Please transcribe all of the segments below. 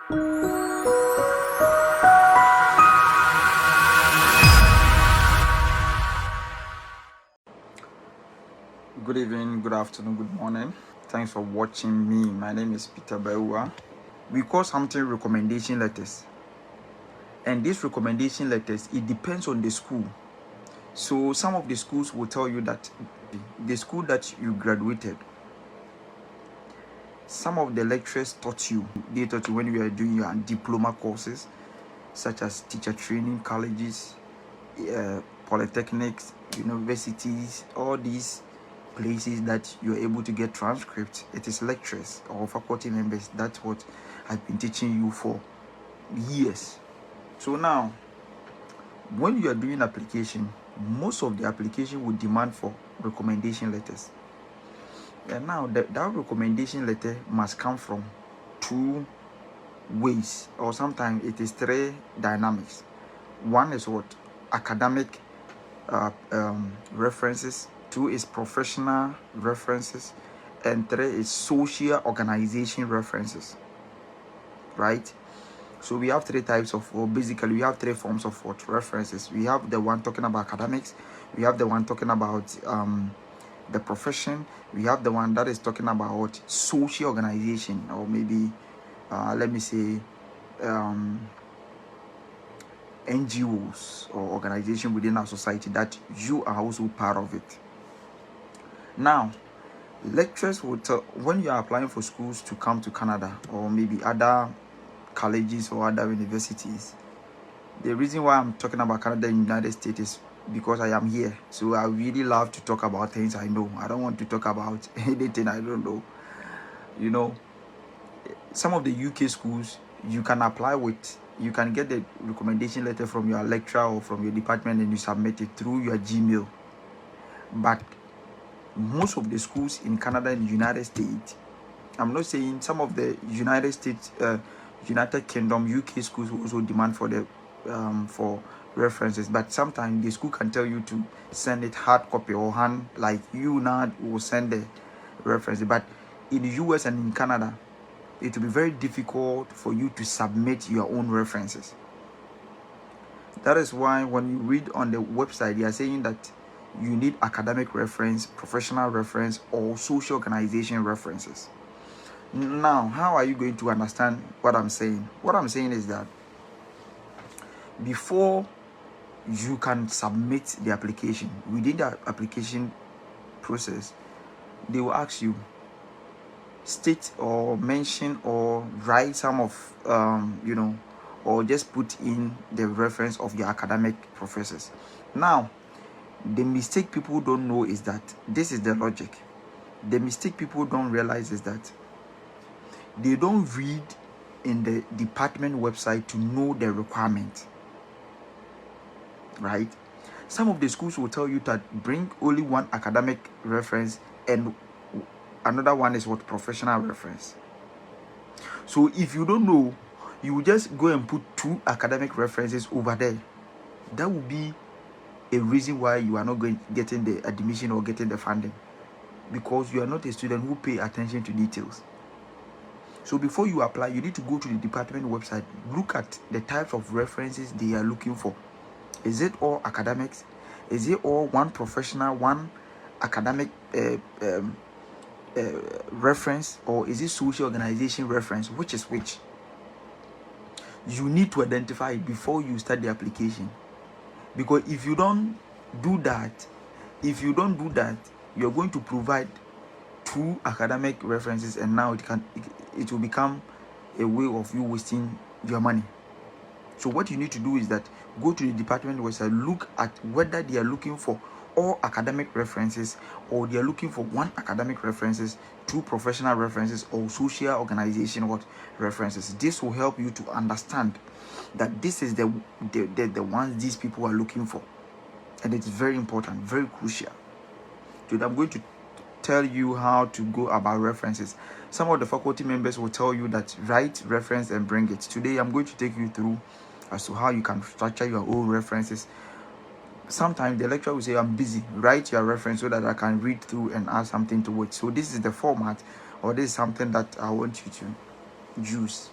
Good evening, good afternoon, good morning. Thanks for watching me. My name is Peter Beua. We call something recommendation letters. And these recommendation letters, it depends on the school. So some of the schools will tell you that the school that you graduated, some of the lecturers taught you, they taught you when you were doing your diploma courses, such as teacher training, colleges, polytechnics, universities, all these places that you're able to get transcripts. It is lecturers or faculty members. That's what I've been teaching you for years. So now, when you are doing application, most of the application would demand for recommendation letters. And now that recommendation letter must come from two ways, or sometimes it is three dynamics. One is what? Academic references. Two is professional references, and three is social organization references. Right? So we have three types of, or basically we have three forms of what references. We have the one talking about academics, we have the one talking about the profession, we have the one that is talking about social organization, or maybe let me say NGOs or organization within our society that you are also part of it. Now, lecturers will tell, when you are applying for schools to come to Canada or maybe other colleges or other universities, the reason why I'm talking about Canada and United States is because I am here. So I really love to talk about things I know. I don't want to talk about anything I don't know. You know, some of the UK schools, you can apply with, you can get the recommendation letter from your lecturer or from your department and you submit it through your Gmail. But most of the schools in Canada and the United States, I'm not saying some of the United States, United Kingdom, UK schools also demand for the for references, but sometimes the school can tell you to send it hard copy or hand, like you now will send the reference. But in the US and in Canada, it will be very difficult for you to submit your own references. That is why when you read on the website, they are saying that you need academic reference, professional reference, or social organization references. Now, how are you going to understand what I'm saying? What I'm saying is that before you can submit the application, within the application process, they will ask you, state or mention or write some of, or just put in the reference of your academic professors. Now, the mistake people don't know is that this is the logic. The mistake people don't realize is that they don't read in the department website to know the requirement. Right? Some of the schools will tell you that bring only one academic reference and another one is what? Professional reference. So if you don't know, you will just go and put two academic references over there. That will be a reason why you are not getting the admission or getting the funding, because you are not a student who pay attention to details. So before you apply, you need to go to the department website, look at the types of references they are looking for. Is it all academics? Is it all one professional, one academic reference, or is it social organization reference? Which is which? You need to identify it before you start the application. Because if you don't do that, you're going to provide two academic references, and now it will become a way of you wasting your money. So what you need to do is that go to the department website, look at whether they are looking for all academic references, or they are looking for one academic references, two professional references, or social organization references. This will help you to understand that this is the ones these people are looking for, and it's very important, very crucial. Today I'm going to tell you how to go about references. Some of the faculty members will tell you that write reference and bring it. Today I'm going to take you through as to how you can structure your own references. Sometimes the lecturer will say, I'm busy, write your reference so that I can read through and add something to it. So this is the format, or this is something that I want you to use.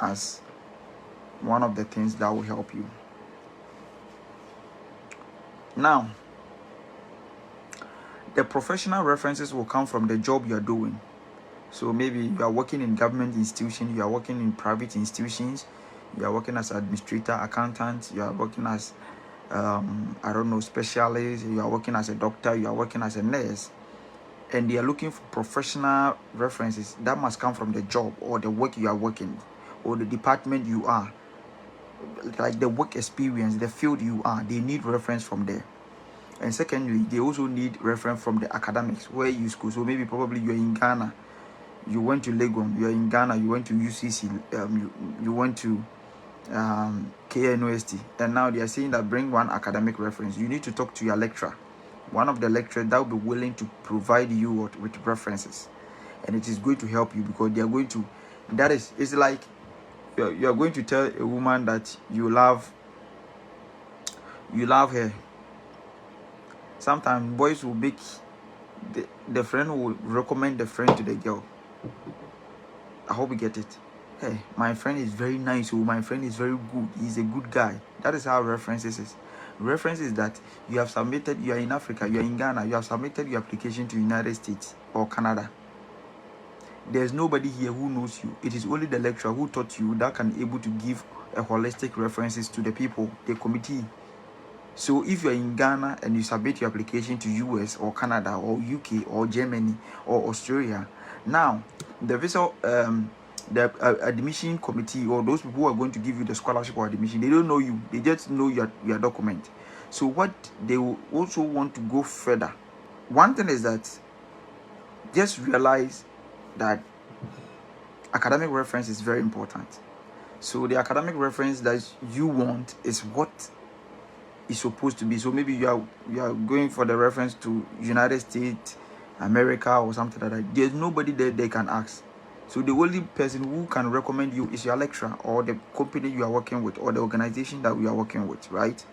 as one of the things that will help you. Now, the professional references will come from the job you are doing. So maybe you are working in government institutions, you are working in private institutions, you are working as administrator, accountant, you are working as I don't know, specialist, you are working as a doctor, you are working as a nurse, and they are looking for professional references. That must come from the job or the work you are working, or the department you are, like the work experience, the field you are. They need reference from there. And secondly, they also need reference from the academics where you school. So maybe probably you're in Ghana, you went to Legon, you're in Ghana, you went to UCC, you went to KNUST, and now they are saying that bring one academic reference. You need to talk to your lecturer, one of the lecturers that will be willing to provide you with references, and it is going to help you, because they are going to, that is, it's like you are going to tell a woman that you love her. Sometimes boys will make the friend will recommend the friend to the girl. I hope you get it. Hey, my friend is very nice. Oh, my friend is very good. He's a good guy. That is how references is. Reference is that you have submitted, you are in Africa, you are in Ghana, you have submitted your application to United States or Canada. There's nobody here who knows you. It is only the lecturer who taught you that can able to give a holistic references to the people, the committee. So if you're in Ghana and you submit your application to US or Canada or UK or Germany or Australia, now the visa the admission committee, or those people who are going to give you the scholarship or admission, they don't know you, they just know your document. So what they will also want to go further. One thing is that just realize that academic reference is very important. So the academic reference that you want is what is supposed to be. So maybe you are going for the reference to United States, America, or something like that. There's nobody there they can ask. So the only person who can recommend you is your lecturer or the company you are working with or the organization that we are working with, right?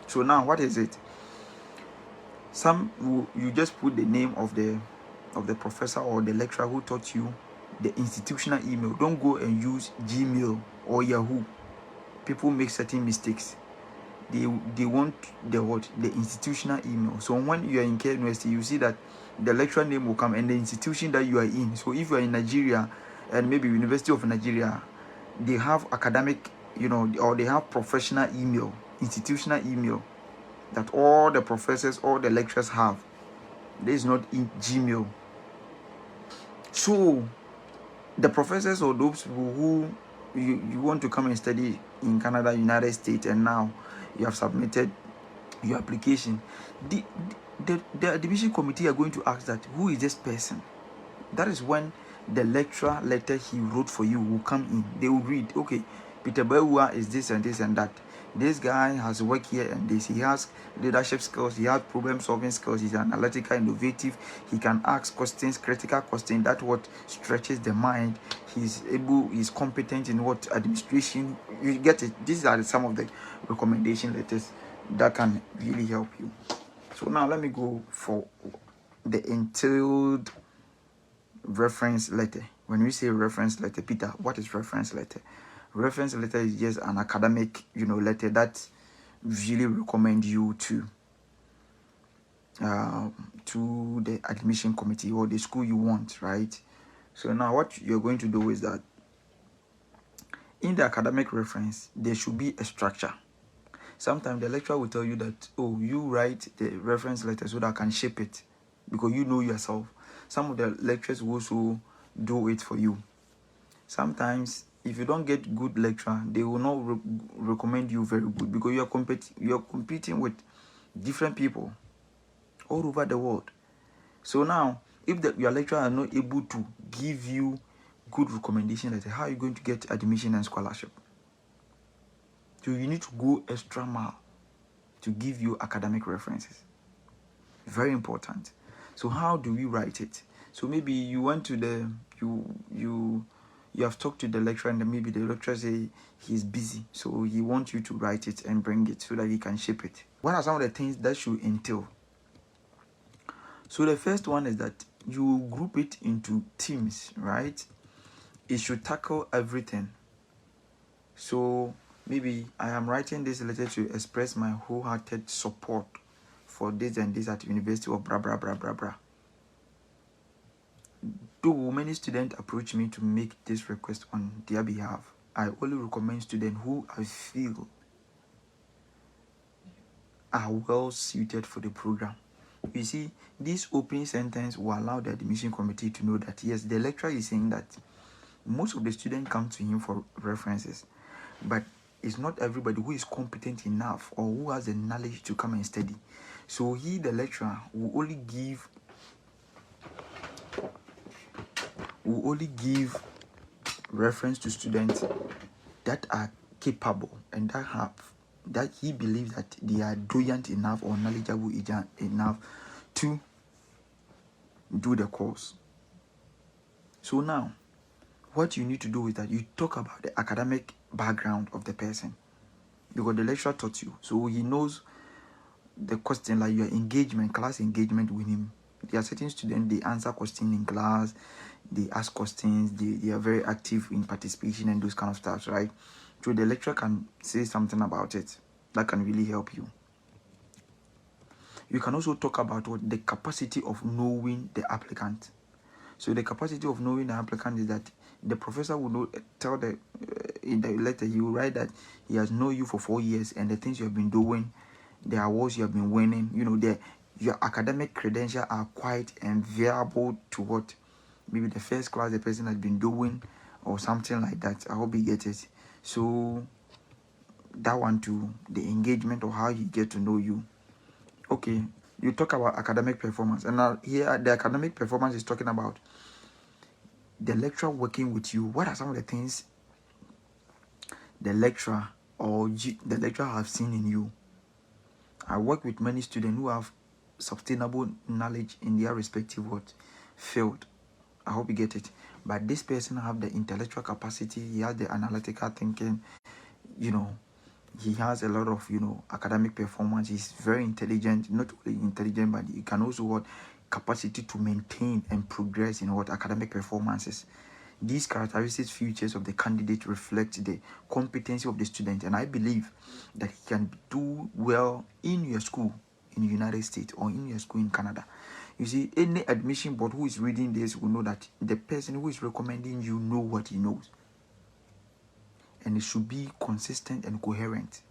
So now what is it? You just put the name of the professor or the lecturer who taught you, the institutional email. Don't go and use Gmail or Yahoo. People make certain mistakes. They want the institutional email. So when you are in KNUST, you see that the lecturer name will come and the institution that you are in. So if you are in Nigeria and maybe University of Nigeria, they have academic, or they have professional email, institutional email that all the professors, all the lecturers have. There is not in Gmail. So the professors or those people who you want to come and study in Canada, United States, and now you have submitted your application, the admission committee are going to ask that, who is this person? That is when the lecturer letter he wrote for you will come in. They will read, okay, Peter Bewa is this and this and that. This guy has worked here and this. He has leadership skills. He has problem-solving skills. He's analytical, innovative. He can ask questions, critical questions. That's what stretches the mind. He's competent in what administration. You get it. These are some of the recommendation letters that can really help you. So now let me go for the entailed reference letter. When we say reference letter, Peter, what is reference letter? Reference letter is just an academic, letter that really recommend you to the admission committee or the school you want, right? So now what you're going to do is that in the academic reference, there should be a structure. Sometimes the lecturer will tell you that, oh, you write the reference letter so that I can shape it, because you know yourself. Some of the lecturers will also do it for you. Sometimes if you don't get good lecturer, they will not recommend you very good, because you are competing with different people all over the world. So now, if your lecturer are not able to give you good recommendation letter, how are you going to get admission and scholarship? So you need to go extra mile to give you academic references. Very important. So how do we write it? So maybe you went to you have talked to the lecturer, and maybe the lecturer say he's busy, so he wants you to write it and bring it so that he can ship it. What are some of the things that should entail? So the first one is that you group it into teams, right? It should tackle everything. So maybe I am writing this letter to express my wholehearted support for this and this at University of blah blah blah blah blah. Though many students approach me to make this request on their behalf, I only recommend students who I feel are well suited for the program. You see, this opening sentence will allow the admission committee to know that yes, the lecturer is saying that most of the students come to him for references, but it's not everybody who is competent enough or who has the knowledge to come and study. So he, the lecturer, will only give reference to students that are capable and that he believes that they are brilliant enough or knowledgeable enough to do the course. So now, what you need to do is that you talk about the academic background of the person, because the lecturer taught you, so he knows the question, like your engagement, class engagement with him. There are certain students, they answer questions in class, they ask questions, they are very active in participation and those kind of stuff, right? So the lecturer can say something about it that can really help you. You can also talk about the capacity of knowing the applicant. So the capacity of knowing the applicant is that the professor will tell in the letter, he will write that he has known you for 4 years and the things you have been doing, the awards you have been winning, your academic credentials are quite enviable to what maybe the first class the person has been doing or something like that. I hope you get it. So that one too, the engagement or how he get to know you. Okay, you talk about academic performance, and now here the academic performance is talking about the lecturer working with you. What are some of the things the lecturer the lecturer have seen in you? I work with many students who have sustainable knowledge in their respective field. I hope you get it. But this person have the intellectual capacity, he has the analytical thinking, he has a lot of academic performance. He's very intelligent, not only intelligent, but he can also capacity to maintain and progress in academic performances. These characteristics features of the candidate reflect the competency of the student, and I believe that he can do well in your school in the United States or in your school in Canada. You see, any admission board who is reading this will know that the person who is recommending you know what he knows. And it should be consistent and coherent,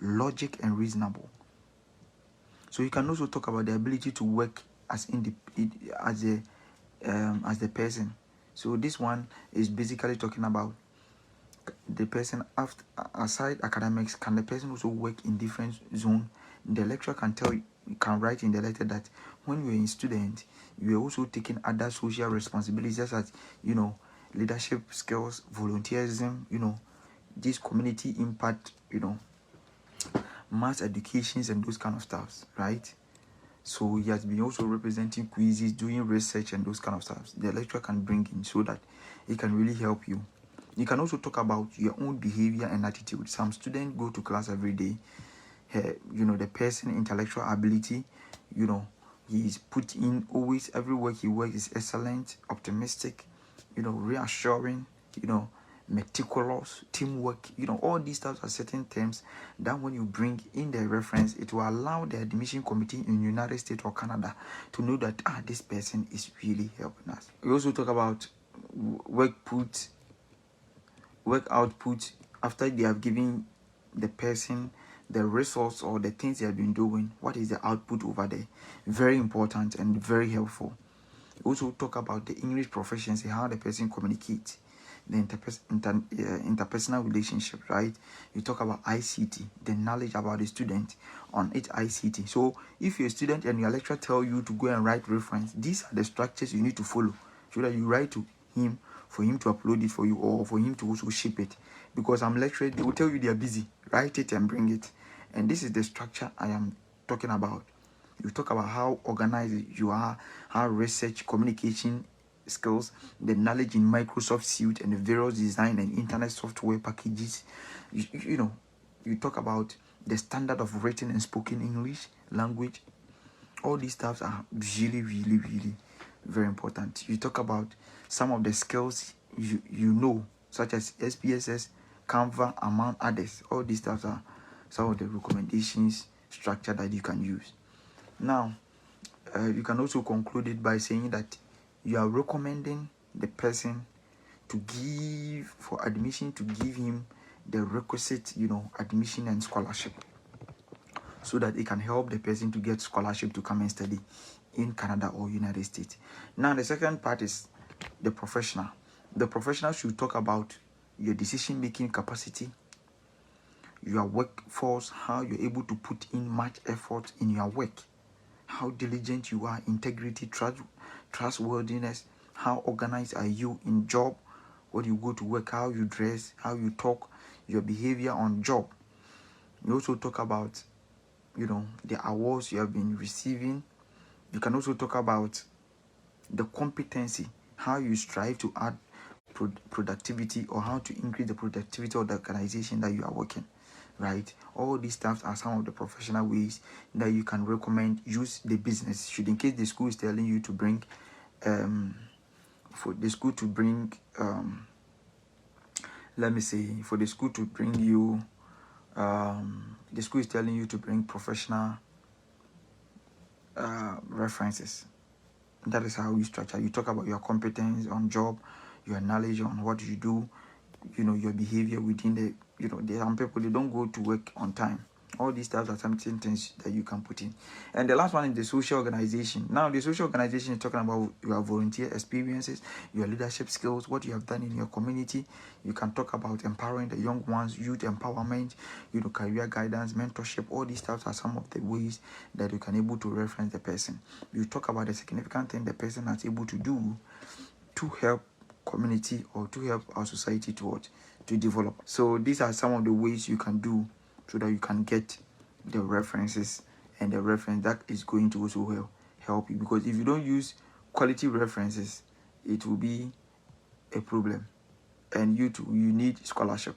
logic and reasonable. So you can also talk about the ability to work as the person. So this one is basically talking about the person aside academics. Can the person also work in different zone? The lecturer can write in the letter that when you're a student, you are also taking other social responsibilities such as leadership skills, volunteerism, this community impact, mass educations and those kind of stuff, right? So he has been also representing quizzes, doing research and those kind of stuff. The lecturer can bring in so that it can really help you. You can also talk about your own behavior and attitude. Some students go to class every day. The person intellectual ability, he is put in always. Every work he works is excellent, optimistic, reassuring, meticulous, teamwork. All these types are certain terms that when you bring in the reference, it will allow the admission committee in the United States or Canada to know that this person is really helping us. We also talk about work output after they have given the person the resource or the things they have been doing. What is the output over there? Very important and very helpful. We also talk about the English proficiency, how the person communicates, the interpersonal relationship, right? You talk about ICT, the knowledge about the student on each ICT. So if you're a student and your lecturer tell you to go and write reference, these are the structures you need to follow so that you write to him for him to upload it for you or for him to also ship it. Because I'm lecturing, they will tell you they are busy. Write it and bring it. And this is the structure I am talking about. You talk about how organized you are, how research, communication skills, the knowledge in Microsoft Suite and the various design and internet software packages. You talk about the standard of written and spoken English language. All these stuff are really, really, really very important. You talk about some of the skills you know, such as SPSS, Canva, among others. All these stuff are some of the recommendations structure that you can use. Now, you can also conclude it by saying that you are recommending the person to give for admission, to give him the requisite, admission and scholarship, so that it can help the person to get scholarship to come and study in Canada or United States. Now, the second part is the professional. The professional should talk about your decision-making capacity, your workforce, how you're able to put in much effort in your work, how diligent you are, integrity, trustworthiness, how organized are you in job, when you go to work, how you dress, how you talk, your behavior on job. You also talk about, the awards you have been receiving. You can also talk about the competency, how you strive to add productivity, or how to increase the productivity of the organization that you are working, right? All these stuff are some of the professional ways that you can recommend. Use the business. Should in case the school is telling you to bring for the school to bring for the school to bring you the school is telling you to bring professional references. That is how you structure. You talk about your competence on job, your knowledge on what you do, your behavior within the, there are some people, they don't go to work on time. All these stuff are some things that you can put in. And the last one is the social organization. Now, the social organization is talking about your volunteer experiences, your leadership skills, what you have done in your community. You can talk about empowering the young ones, youth empowerment, career guidance, mentorship. All these stuff are some of the ways that you can able to reference the person. You talk about the significant thing the person is able to do to help community or to help our society to develop. So these are some of the ways you can do so that you can get the references, and the reference that is going to also help you, because if you don't use quality references, it will be a problem, and you need scholarship.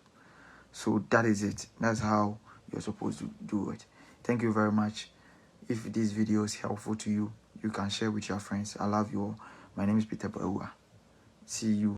So that is it. That's how you're supposed to do it. Thank you very much. If this video is helpful to you, you can share with your friends. I love you all. My name is Peter Baua. See you.